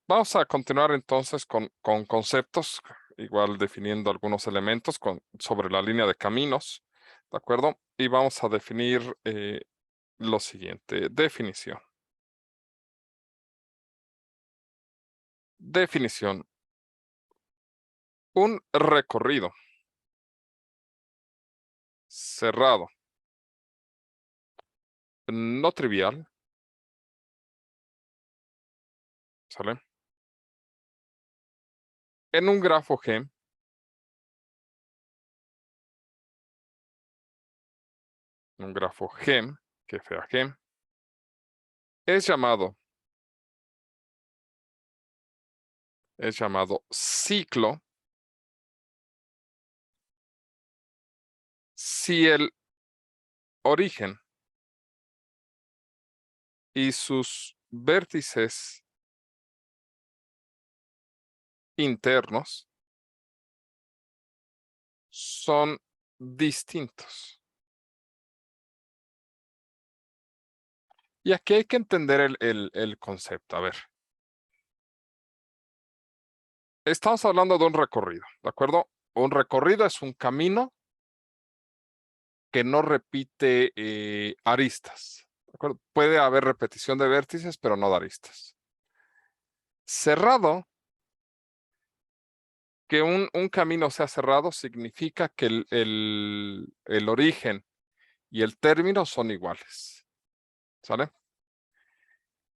Vamos a continuar entonces con conceptos, igual definiendo algunos elementos sobre la línea de caminos, ¿de acuerdo? Y vamos a definir lo siguiente. Definición. Definición. Un recorrido cerrado, no trivial, ¿sale? En un grafo G, que sea G, es llamado ciclo si el origen y sus vértices internos son distintos. Y aquí hay que entender el concepto. A ver, estamos hablando de un recorrido, ¿de acuerdo? Un recorrido es un camino que no repite aristas, ¿de acuerdo? Puede haber repetición de vértices, pero no de aristas. Cerrado, que un camino sea cerrado significa que el origen y el término son iguales, ¿sale?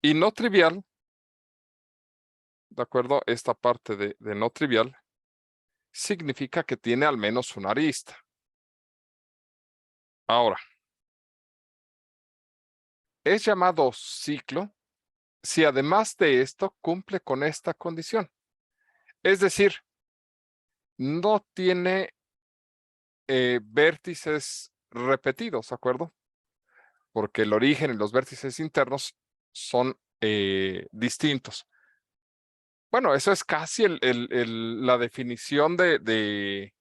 Y no trivial, ¿de acuerdo? Esta parte de no trivial significa que tiene al menos una arista. Ahora, es llamado ciclo si además de esto cumple con esta condición. Es decir, no tiene vértices repetidos, ¿de acuerdo? Porque el origen y los vértices internos son distintos. Bueno, eso es casi la definición de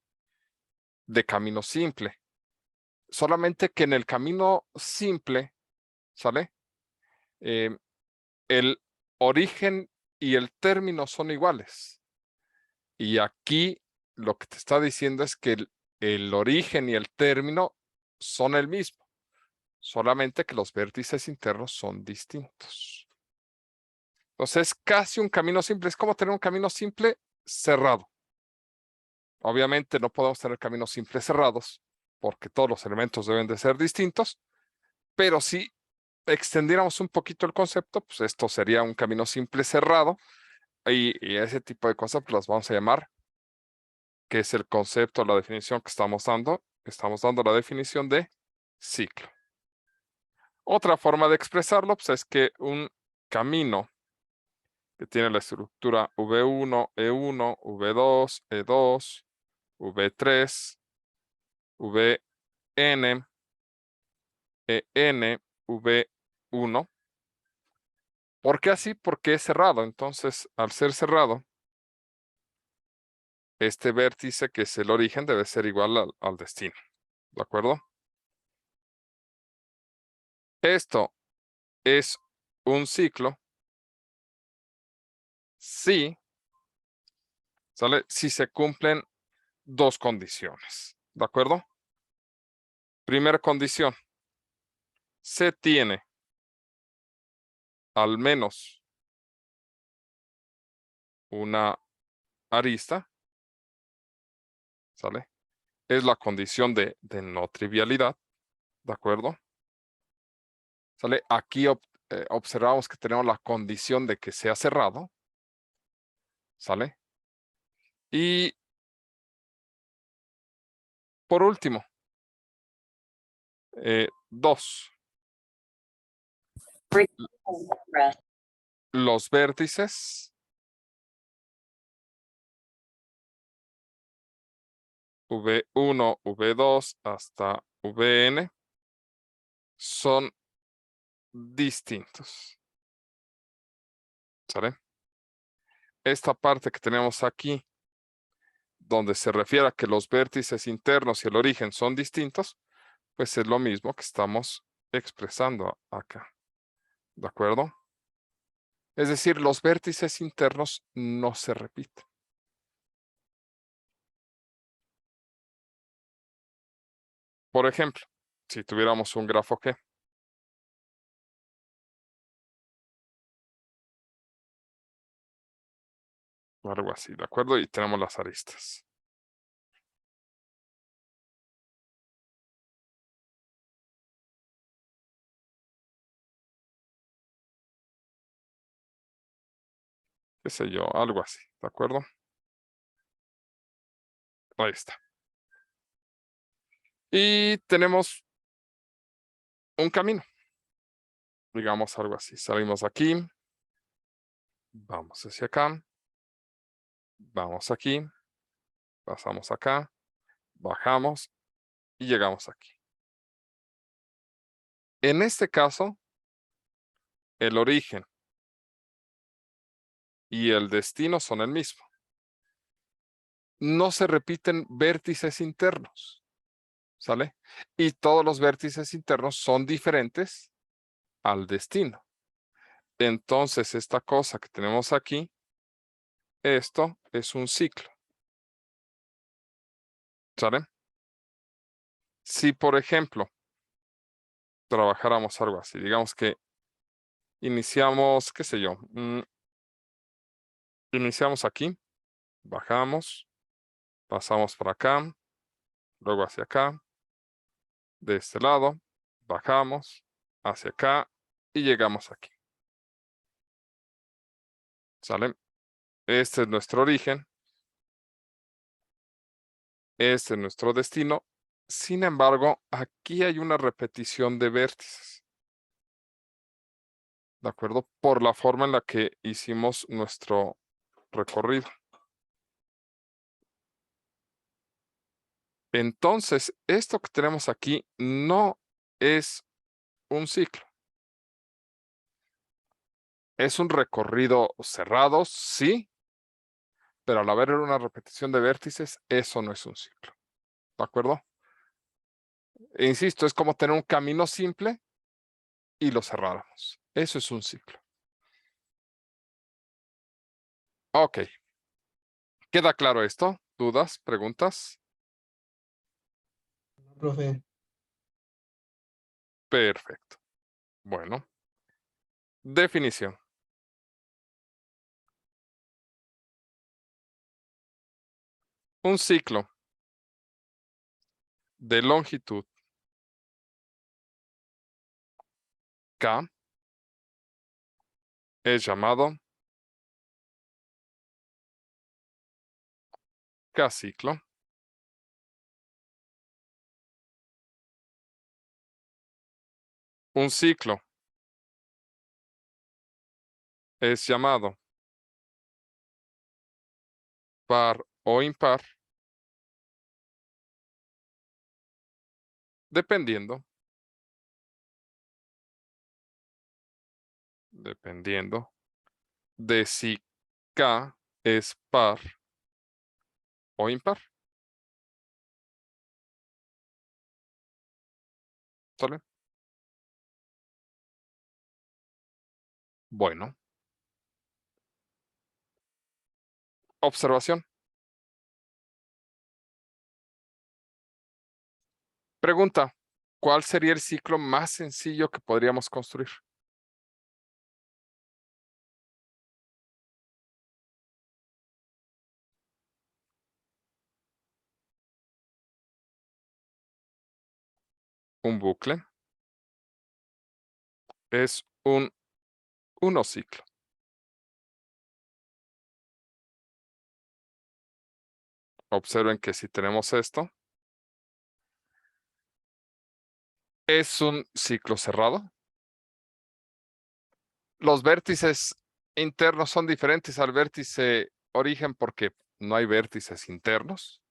camino simple. Solamente que en el camino simple, ¿sale? El origen y el término son iguales. Y aquí lo que te está diciendo es que el origen y el término son el mismo, solamente que los vértices internos son distintos. Entonces es casi un camino simple, es como tener un camino simple cerrado. Obviamente no podemos tener caminos simples cerrados porque todos los elementos deben de ser distintos, pero si extendiéramos un poquito el concepto, pues esto sería un camino simple cerrado y ese tipo de cosas pues las vamos a llamar, que es el concepto, la definición que estamos dando la definición de ciclo. Otra forma de expresarlo pues, es que un camino que tiene la estructura V1, E1, V2, E2, V3, Vn, En, V1. ¿Por qué así? Porque es cerrado. Entonces, al ser cerrado, este vértice que es el origen debe ser igual al destino. ¿De acuerdo? Esto es un ciclo si, ¿sale? Si se cumplen dos condiciones. ¿De acuerdo? Primera condición. Se tiene al menos una arista, ¿sale? Es la condición de no trivialidad, ¿de acuerdo? ¿Sale? Aquí observamos que tenemos la condición de que sea cerrado, ¿sale? Y por último, 2. Los vértices V1, V2 hasta Vn son distintos, ¿sale? Esta parte que tenemos aquí, donde se refiere a que los vértices internos y el origen son distintos, pues es lo mismo que estamos expresando acá. ¿De acuerdo? Es decir, los vértices internos no se repiten. Por ejemplo, si tuviéramos un grafo G. O algo así, ¿de acuerdo? Y tenemos las aristas. Qué sé yo, algo así, ¿de acuerdo? Ahí está. Y tenemos un camino. Digamos algo así. Salimos aquí. Vamos hacia acá. Vamos aquí. Pasamos acá. Bajamos y llegamos aquí. En este caso, el origen y el destino son el mismo. No se repiten vértices internos, ¿sale? Y todos los vértices internos son diferentes al destino. Entonces, esta cosa que tenemos aquí, esto es un ciclo, ¿sale? Si, por ejemplo, trabajáramos algo así, digamos que iniciamos, qué sé yo, iniciamos aquí, bajamos, pasamos por acá, luego hacia acá, de este lado, bajamos, hacia acá y llegamos aquí, ¿sale? Este es nuestro origen, este es nuestro destino. Sin embargo, aquí hay una repetición de vértices, ¿de acuerdo? Por la forma en la que hicimos nuestro recorrido. Entonces, esto que tenemos aquí no es un ciclo. Es un recorrido cerrado, sí, pero al haber una repetición de vértices, eso no es un ciclo. ¿De acuerdo? E insisto, es como tener un camino simple y lo cerráramos. Eso es un ciclo. Ok. ¿Queda claro esto? ¿Dudas? ¿Preguntas? Profe, Perfecto. Bueno, definición. Un ciclo de longitud K es llamado K-ciclo. Un ciclo es llamado par o impar, dependiendo de si K es par o impar. ¿Sale? Bueno, observación. Pregunta, ¿cuál sería el ciclo más sencillo que podríamos construir? Un bucle es un unociclo. Observen que si tenemos esto, es un ciclo cerrado. Los vértices internos son diferentes al vértice origen porque no hay vértices internos.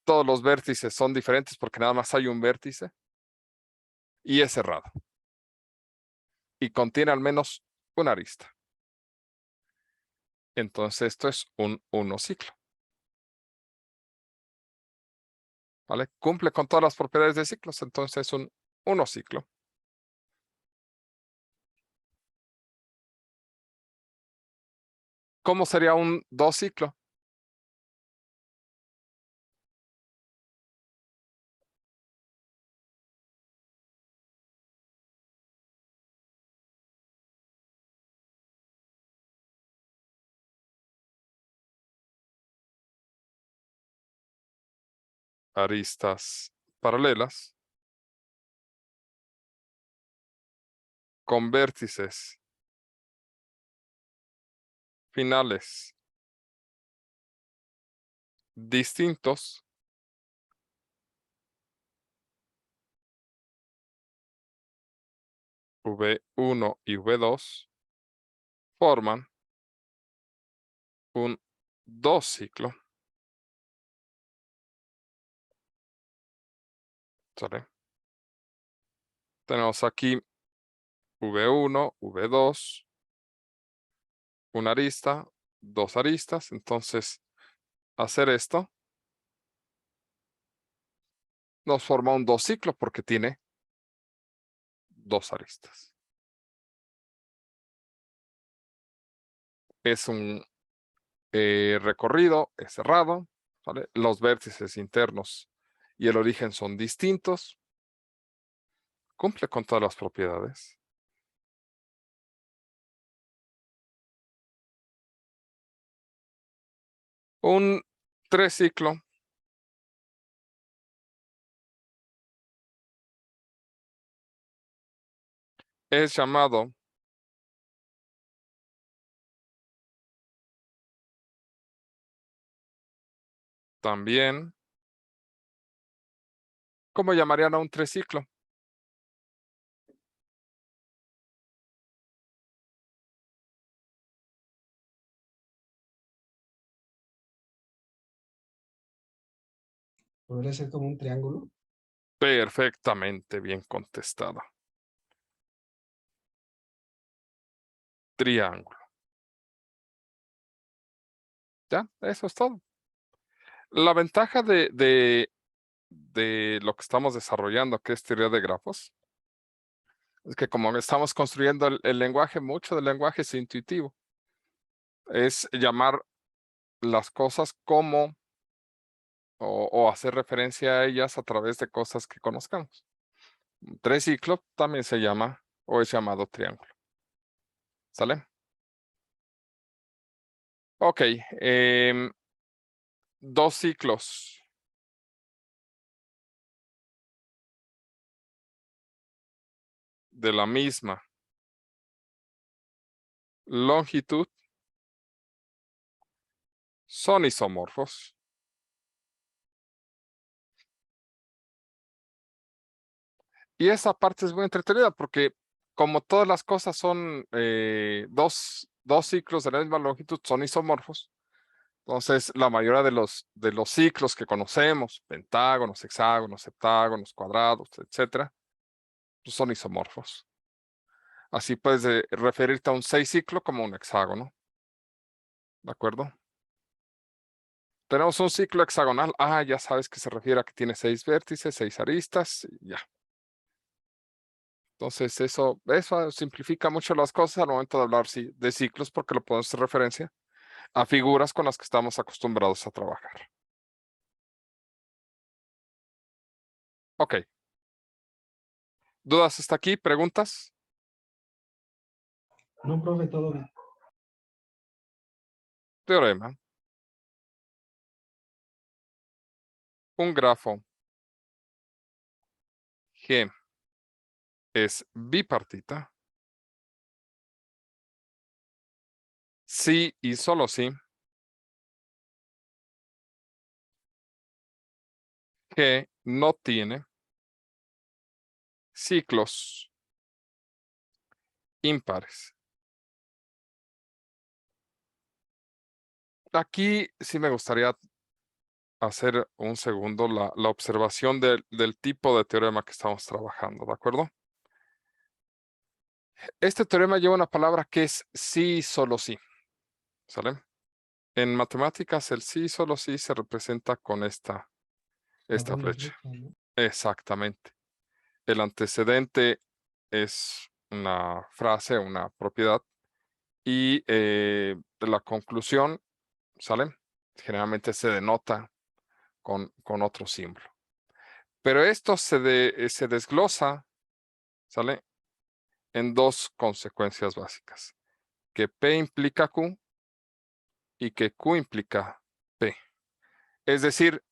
Todos los vértices son diferentes porque nada más hay un vértice y es cerrado. Y contiene al menos una arista. Entonces esto es un unociclo. ¿Vale? Cumple con todas las propiedades de ciclos, entonces es un unociclo. ¿Cómo sería un dos ciclo? Aristas paralelas con vértices finales distintos V1 y V2 forman un dos ciclo. ¿Sale? Tenemos aquí V1, V2, una arista, dos aristas. Entonces, hacer esto nos forma un dos ciclo porque tiene dos aristas. Es un recorrido, es cerrado, ¿vale? Los vértices internos y el origen son distintos. Cumple con todas las propiedades. Un tres ciclo es llamado también, ¿cómo llamarían a un tres ciclo? Podría ser como un triángulo. Perfectamente bien contestado. Triángulo. Ya, eso es todo. La ventaja de lo que estamos desarrollando, que es teoría de grafos, es que como estamos construyendo el lenguaje, mucho del lenguaje es intuitivo. Es llamar las cosas como o hacer referencia a ellas a través de cosas que conozcamos. Un tres ciclo también se llama o es llamado triángulo. ¿Sale? Ok. Dos ciclos. De la misma longitud son isomorfos. Y esa parte es muy entretenida porque como todas las cosas son dos ciclos de la misma longitud, son isomorfos. Entonces, la mayoría de los ciclos que conocemos, pentágonos, hexágonos, septágonos, cuadrados, etcétera, pues son isomorfos. Así puedes referirte a un seis ciclo como un hexágono. ¿De acuerdo? Tenemos un ciclo hexagonal. Ah, ya sabes que se refiere a que tiene seis vértices, seis aristas, y ya. Entonces, eso simplifica mucho las cosas al momento de hablar de ciclos, porque lo podemos hacer referencia a figuras con las que estamos acostumbrados a trabajar. Ok. ¿Dudas hasta aquí? ¿Preguntas? No, profe, todo bien. Teorema. Un grafo G es bipartita. Si y solo si G no tiene ciclos impares. Aquí sí me gustaría hacer un segundo la observación del tipo de teorema que estamos trabajando, ¿de acuerdo? Este teorema lleva una palabra que es sí y solo sí, ¿sale? En matemáticas el sí y solo sí se representa con esta flecha. ¿No? Exactamente. El antecedente es una frase, una propiedad, Y la conclusión, ¿sale? Generalmente se denota con otro símbolo. Pero esto se desglosa, ¿sale? En dos consecuencias básicas. Que P implica Q y que Q implica P. Es decir,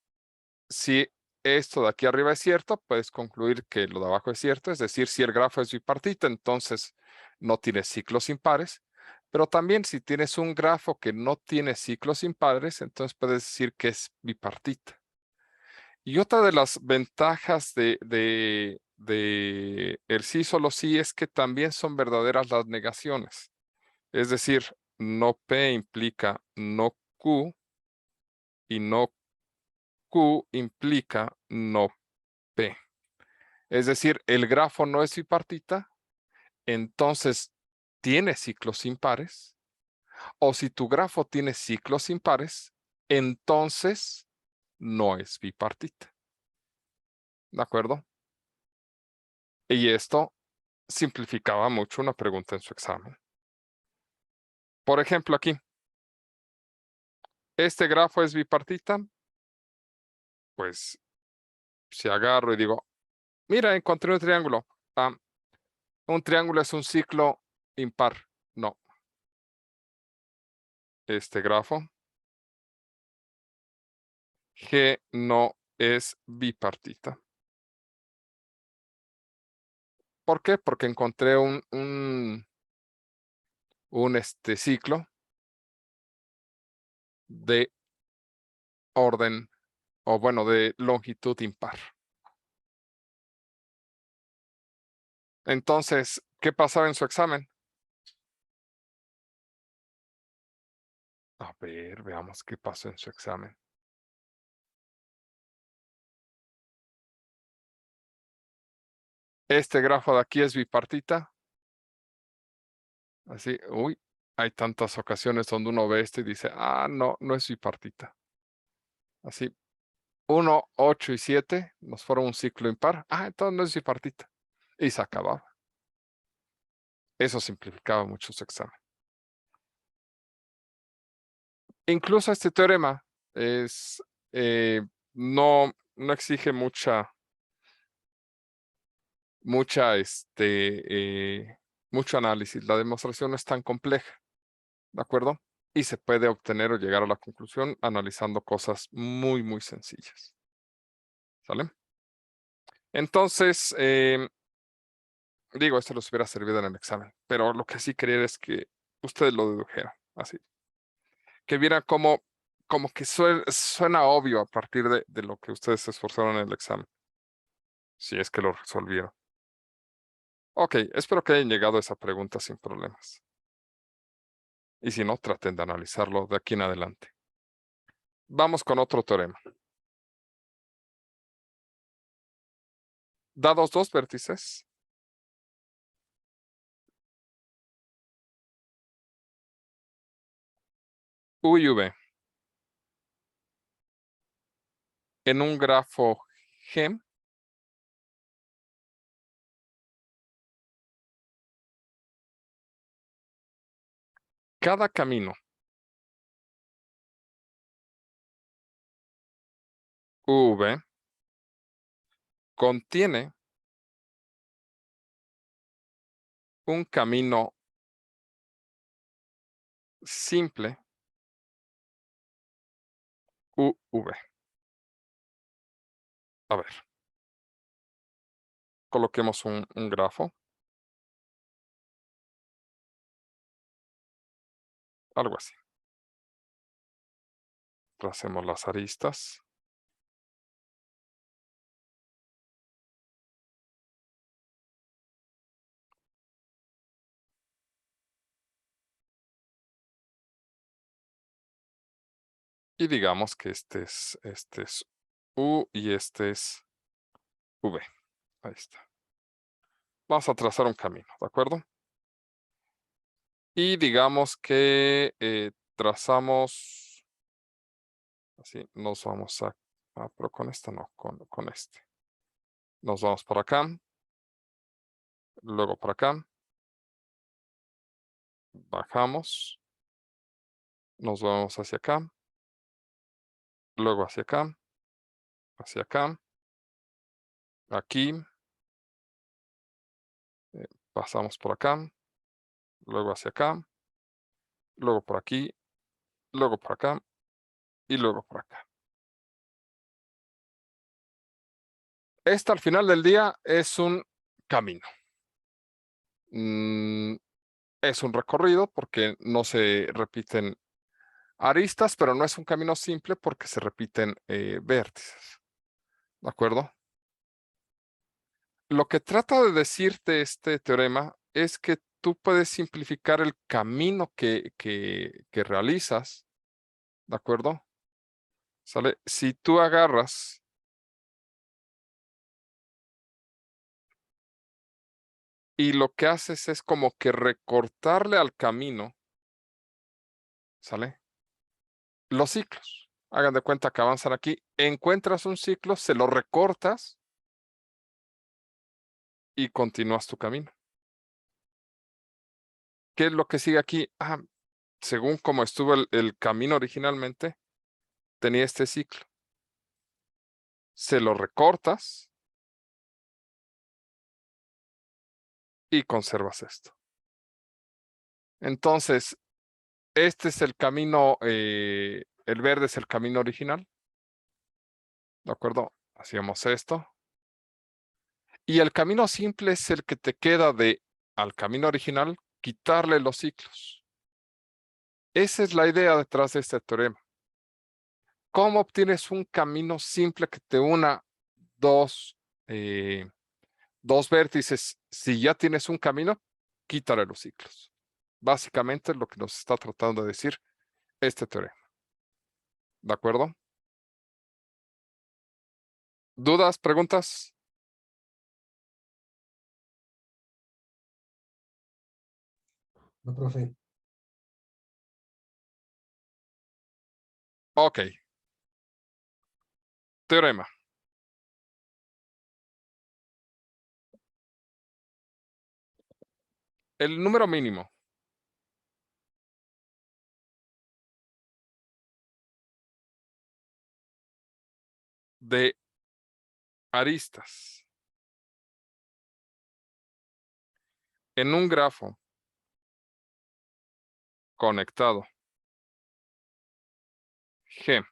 si esto de aquí arriba es cierto, puedes concluir que lo de abajo es cierto. Es decir, si el grafo es bipartita, entonces no tiene ciclos impares. Pero también si tienes un grafo que no tiene ciclos impares, entonces puedes decir que es bipartita. Y otra de las ventajas de el sí solo sí es que también son verdaderas las negaciones. Es decir, no P implica no Q y no Q implica no P. Es decir, el grafo no es bipartita, entonces tiene ciclos impares. O si tu grafo tiene ciclos impares, entonces no es bipartita. ¿De acuerdo? Y esto simplificaba mucho una pregunta en su examen. Por ejemplo, aquí. ¿Este grafo es bipartita? Pues si agarro y digo, mira, encontré un triángulo. Un triángulo es un ciclo impar. No. Este grafo G no es bipartita. ¿Por qué? Porque encontré un ciclo de orden, o bueno, de longitud impar. Entonces, ¿qué pasaba en su examen? A ver, veamos qué pasó en su examen. Este grafo de aquí es bipartita. Así, uy, hay tantas ocasiones donde uno ve esto y dice, no, no es bipartita. Así, 1, 8 y 7 nos fueron un ciclo impar. Entonces no es bipartita. Y se acababa. Eso simplificaba mucho su examen. Incluso este teorema es, no exige mucho análisis. La demostración no es tan compleja, ¿de acuerdo? Y se puede obtener o llegar a la conclusión analizando cosas muy, muy sencillas. ¿Sale? Entonces, digo, esto les hubiera servido en el examen, pero lo que sí quería es que ustedes lo dedujeran, así. Que vieran como que suena obvio a partir de lo que ustedes se esforzaron en el examen. Si es que lo resolvieron. Ok, espero que hayan llegado a esa pregunta sin problemas. Y si no, traten de analizarlo de aquí en adelante. Vamos con otro teorema. Dados dos vértices, U y V, en un grafo G, cada camino UV contiene un camino simple UV. A ver, coloquemos un grafo, algo así. Tracemos las aristas. Y digamos que este es U y este es V. Ahí está. Vamos a trazar un camino, ¿de acuerdo? Y digamos que trazamos, así, nos vamos pero con esta no, con este. Nos vamos por acá, luego por acá, Bajamos. Nos vamos hacia acá. Luego hacia acá. Hacia acá. Aquí. Pasamos por acá. Luego hacia acá. Luego por aquí. Luego por acá. Y luego por acá. Esta al final del día es un camino. Es un recorrido porque no se repiten aristas, pero no es un camino simple porque se repiten vértices. ¿De acuerdo? Lo que trata de decirte este teorema es que tú puedes simplificar el camino que realizas. ¿De acuerdo? ¿Sale? Si tú agarras y lo que haces es como que recortarle al camino, ¿sale? Los ciclos. Hagan de cuenta que avanzan aquí. Encuentras un ciclo, se lo recortas y continúas tu camino. ¿Qué es lo que sigue aquí? Según como estuvo el camino originalmente, tenía este ciclo. Se lo recortas y conservas esto. Entonces, este es el camino, el verde es el camino original. ¿De acuerdo? Hacíamos esto. Y el camino simple es el que te queda al camino original, quitarle los ciclos. Esa es la idea detrás de este teorema. ¿Cómo obtienes un camino simple que te una dos vértices? Si ya tienes un camino, quítale los ciclos. Básicamente es lo que nos está tratando de decir este teorema. ¿De acuerdo? ¿Dudas, preguntas? No, profe. Ok. Teorema. El número mínimo de aristas en un grafo conectado G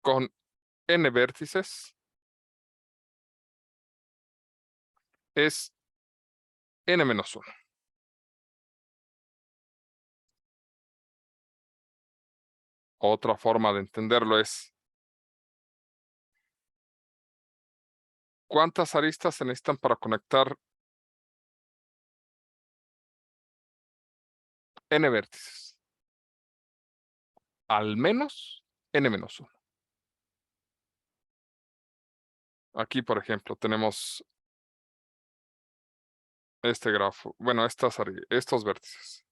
con n vértices es n-1. Otra forma de entenderlo es ¿cuántas aristas se necesitan para conectar n vértices? Al menos n-1. Aquí, por ejemplo, tenemos este grafo, bueno, estos vértices.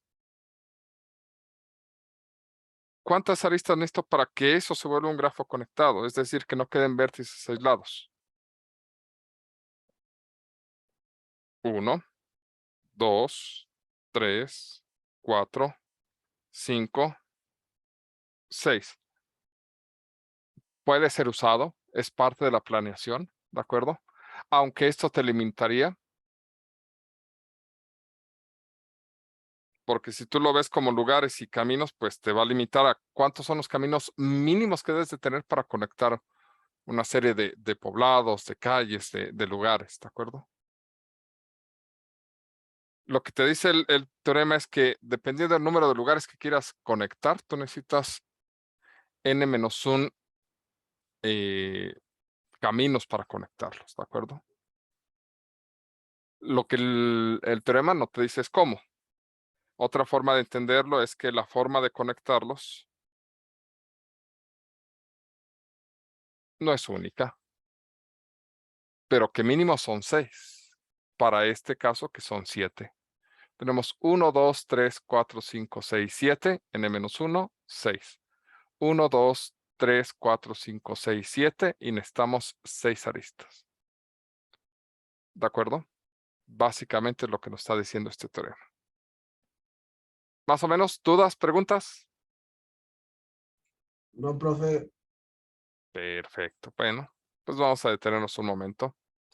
¿Cuántas aristas necesito para que eso se vuelva un grafo conectado? Es decir, que no queden vértices aislados. 1, 2, 3, 4, 5, 6. Puede ser usado, es parte de la planeación, ¿de acuerdo? Aunque esto te limitaría, porque si tú lo ves como lugares y caminos, pues te va a limitar a cuántos son los caminos mínimos que debes de tener para conectar una serie de poblados, de calles, de lugares, ¿de acuerdo? Lo que te dice el teorema es que dependiendo del número de lugares que quieras conectar, tú necesitas n-1 caminos para conectarlos, ¿de acuerdo? Lo que el teorema no te dice es cómo. Otra forma de entenderlo es que la forma de conectarlos no es única, pero que mínimo son 6. Para este caso, que son 7. Tenemos 1, 2, 3, 4, 5, 6, 7, n-1, 6. 1, 2, 3, 4, 5, 6, 7 y necesitamos 6 aristas. ¿De acuerdo? Básicamente lo que nos está diciendo este teorema. ¿Más o menos dudas, preguntas? No, profe. Perfecto. Bueno, pues vamos a detenernos un momento.